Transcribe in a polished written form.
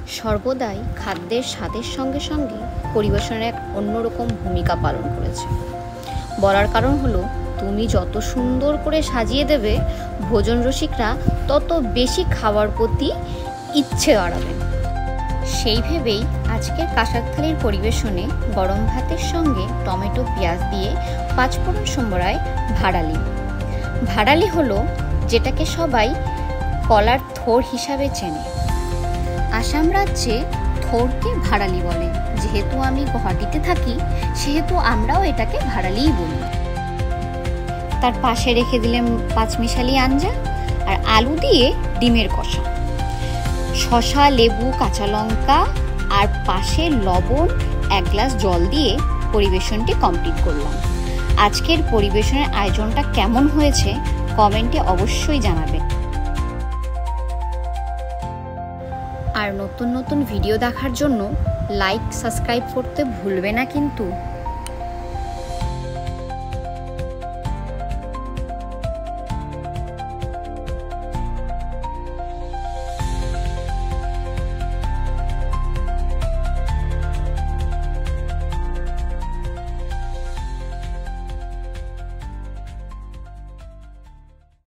সর্বদাই খাদ্যের স্বাদের সঙ্গে সঙ্গে পরিবেশনের এক অন্যরকম ভূমিকা পালন করেছে। বলার কারণ হলো, তুমি যত সুন্দর করে সাজিয়ে দেবে, ভোজন রসিকরা তত বেশি খাওয়ার প্রতি ইচ্ছে বাড়াবে। সেই ভেবেই আজকের কাঁসার থালির পরিবেশনে গরম ভাতের সঙ্গে টমেটো পেঁয়াজ দিয়ে পাঁচফোড়ন সম্বরায় ভাড়ালি। ভাড়ালি হলো যেটাকে সবাই কলার থোর হিসাবে চেনে। আসাম রাজ্যে থোরকে ভাড়ালি বলে। যেহেতু আমি গুয়াহাটিতে থাকি, সেহেতু আমরাও এটাকে ভাড়ালিই বলি। তার পাশে রেখে দিলাম পাঁচমিশালি আঞ্জা আর আলু দিয়ে ডিমের কষা, শসা, লেবু, কাঁচা লঙ্কা আর পাশে লবণ, এক গ্লাস জল দিয়ে পরিবেশনটি কমপ্লিট করলাম। আজকের পরিবেশনের আয়োজনটা কেমন হয়েছে কমেন্টে অবশ্যই জানাবে। আর নতুন নতুন ভিডিও দেখার জন্য লাইক, সাবস্ক্রাইব করতে ভুলবে না কিন্তু।